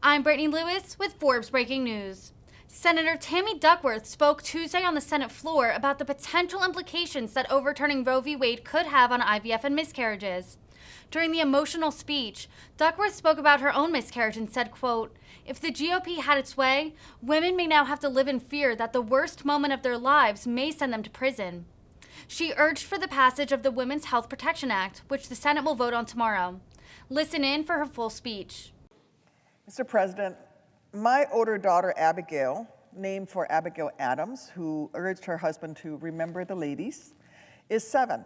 I'm Brittany Lewis with Forbes Breaking News. Senator Tammy Duckworth spoke Tuesday on the Senate floor about the potential implications that overturning Roe v. Wade could have on IVF and miscarriages. During the emotional speech, Duckworth spoke about her own miscarriage and said, quote, "If the GOP had its way, women may now have to live in fear that the worst moment of their lives may send them to prison." She urged for the passage of the Women's Health Protection Act, which the Senate will vote on tomorrow. Listen in for her full speech. Mr. President, my older daughter, Abigail, named for Abigail Adams, who urged her husband to remember the ladies, is 7.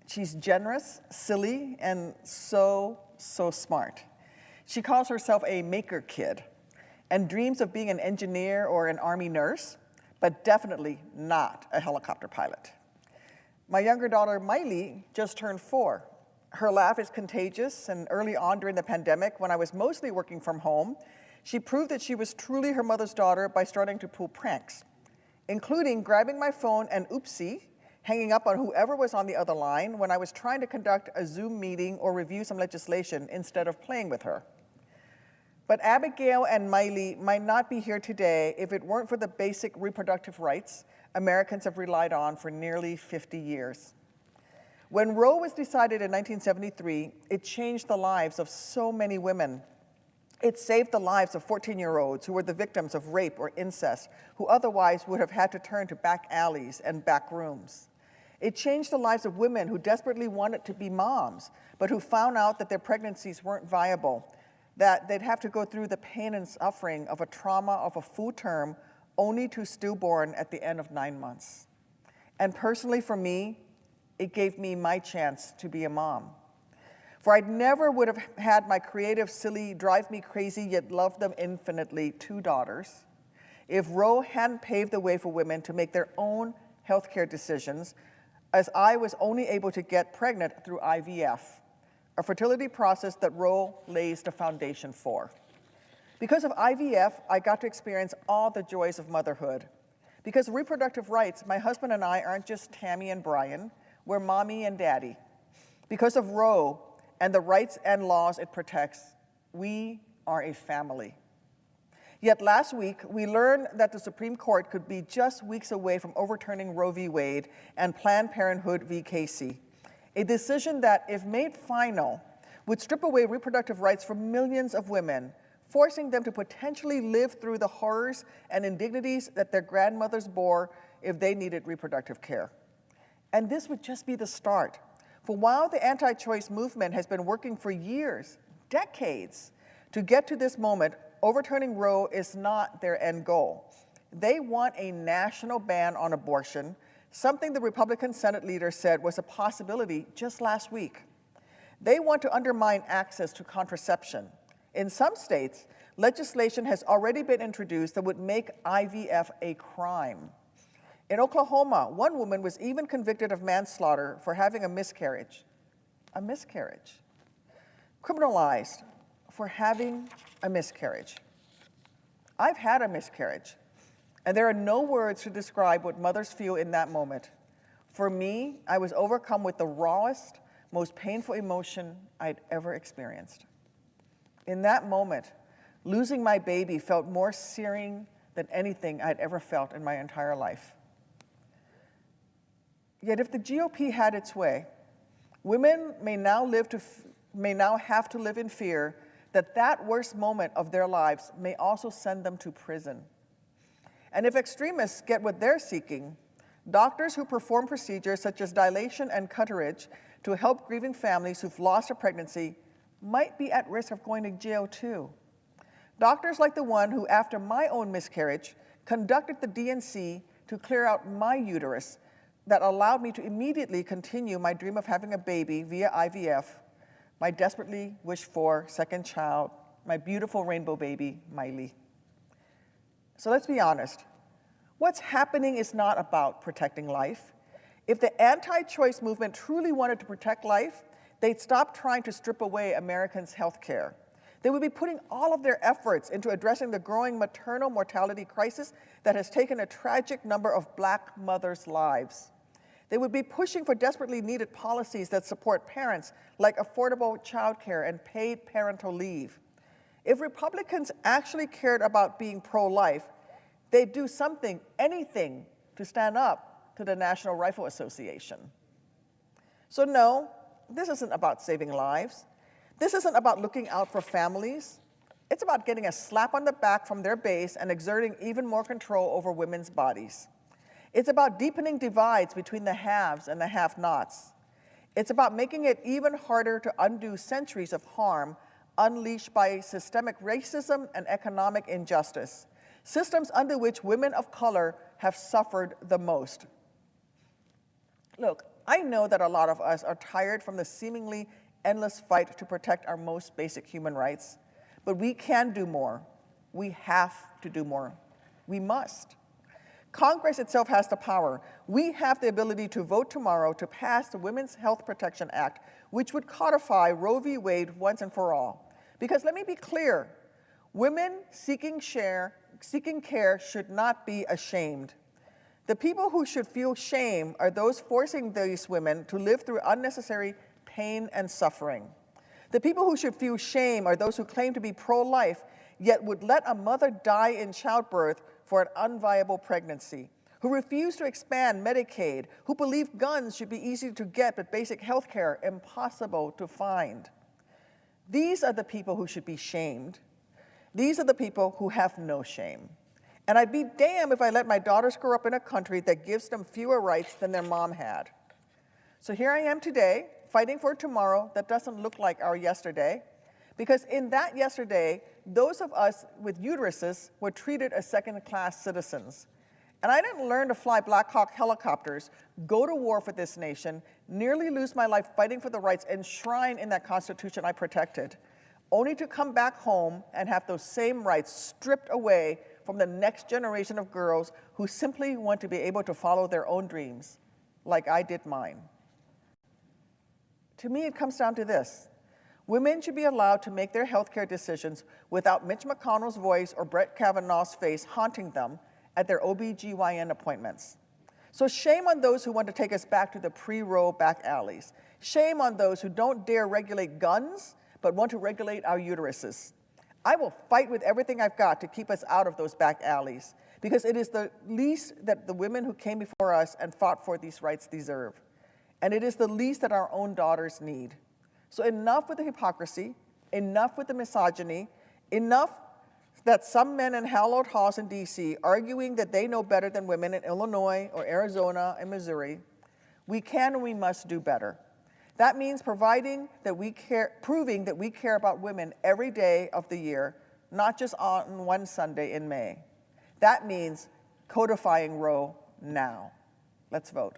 She's generous, silly, and so smart. She calls herself a maker kid and dreams of being an engineer or an Army nurse, but definitely not a helicopter pilot. My younger daughter, Miley, just turned 4. Her laugh is contagious, and early on during the pandemic, when I was mostly working from home, she proved that she was truly her mother's daughter by starting to pull pranks, including grabbing my phone and oopsie, hanging up on whoever was on the other line when I was trying to conduct a Zoom meeting or review some legislation instead of playing with her. But Abigail and Miley might not be here today if it weren't for the basic reproductive rights Americans have relied on for nearly 50 years. When Roe was decided in 1973, it changed the lives of so many women. It saved the lives of 14-year-olds who were the victims of rape or incest, who otherwise would have had to turn to back alleys and back rooms. It changed the lives of women who desperately wanted to be moms, but who found out that their pregnancies weren't viable, that they'd have to go through the pain and suffering of a trauma of a full term only to stillborn at the end of 9 months. And personally for me, it gave me my chance to be a mom. For I never would have had my creative, silly, drive me crazy, yet love them infinitely 2 daughters if Roe hadn't paved the way for women to make their own healthcare decisions, as I was only able to get pregnant through IVF, a fertility process that Roe lays the foundation for. Because of IVF, I got to experience all the joys of motherhood. Because of reproductive rights, my husband and I aren't just Tammy and Brian, we're mommy and daddy. Because of Roe and the rights and laws it protects, we are a family. Yet last week, we learned that the Supreme Court could be just weeks away from overturning Roe v. Wade and Planned Parenthood v. Casey, a decision that, if made final, would strip away reproductive rights from millions of women, forcing them to potentially live through the horrors and indignities that their grandmothers bore if they needed reproductive care. And this would just be the start. For while the anti-choice movement has been working for years, decades, to get to this moment, overturning Roe is not their end goal. They want a national ban on abortion, something the Republican Senate leader said was a possibility just last week. They want to undermine access to contraception. In some states, legislation has already been introduced that would make IVF a crime. In Oklahoma, one woman was even convicted of manslaughter for having a miscarriage. A miscarriage. Criminalized for having a miscarriage. I've had a miscarriage, and there are no words to describe what mothers feel in that moment. For me, I was overcome with the rawest, most painful emotion I'd ever experienced. In that moment, losing my baby felt more searing than anything I'd ever felt in my entire life. Yet if the GOP had its way, women may now have to live in fear that that worst moment of their lives may also send them to prison. And if extremists get what they're seeking, doctors who perform procedures such as dilation and curettage to help grieving families who've lost a pregnancy might be at risk of going to jail too. Doctors like the one who, after my own miscarriage, conducted the DNC to clear out my uterus that allowed me to immediately continue my dream of having a baby via IVF, my desperately wished for second child, my beautiful rainbow baby, Miley. So let's be honest. What's happening is not about protecting life. If the anti-choice movement truly wanted to protect life, they'd stop trying to strip away Americans' health care. They would be putting all of their efforts into addressing the growing maternal mortality crisis that has taken a tragic number of Black mothers' lives. They would be pushing for desperately needed policies that support parents, like affordable childcare and paid parental leave. If Republicans actually cared about being pro-life, they'd do something, anything, to stand up to the National Rifle Association. So no, this isn't about saving lives. This isn't about looking out for families. It's about getting a slap on the back from their base and exerting even more control over women's bodies. It's about deepening divides between the haves and the have-nots. It's about making it even harder to undo centuries of harm unleashed by systemic racism and economic injustice, systems under which women of color have suffered the most. Look, I know that a lot of us are tired from the seemingly endless fight to protect our most basic human rights, but we can do more. We have to do more. We must. Congress itself has the power. We have the ability to vote tomorrow to pass the Women's Health Protection Act, which would codify Roe v. Wade once and for all. Because let me be clear, women seeking care should not be ashamed. The people who should feel shame are those forcing these women to live through unnecessary pain and suffering. The people who should feel shame are those who claim to be pro-life, yet would let a mother die in childbirth for an unviable pregnancy, who refuse to expand Medicaid, who believe guns should be easy to get but basic health care impossible to find. These are the people who should be shamed. These are the people who have no shame. And I'd be damned if I let my daughters grow up in a country that gives them fewer rights than their mom had. So here I am today, fighting for a tomorrow that doesn't look like our yesterday, because in that yesterday, those of us with uteruses were treated as second-class citizens. And I didn't learn to fly Black Hawk helicopters, go to war for this nation, nearly lose my life fighting for the rights enshrined in that Constitution I protected, only to come back home and have those same rights stripped away from the next generation of girls who simply want to be able to follow their own dreams, like I did mine. To me, it comes down to this. Women should be allowed to make their healthcare decisions without Mitch McConnell's voice or Brett Kavanaugh's face haunting them at their OB/GYN appointments. So shame on those who want to take us back to the pre-Roe back alleys. Shame on those who don't dare regulate guns, but want to regulate our uteruses. I will fight with everything I've got to keep us out of those back alleys, because it is the least that the women who came before us and fought for these rights deserve. And it is the least that our own daughters need. So enough with the hypocrisy, enough with the misogyny, enough that some men in hallowed halls in DC arguing that they know better than women in Illinois or Arizona and Missouri. We can and we must do better. That means proving that we care about women every day of the year, not just on one Sunday in May. That means codifying Roe now. Let's vote.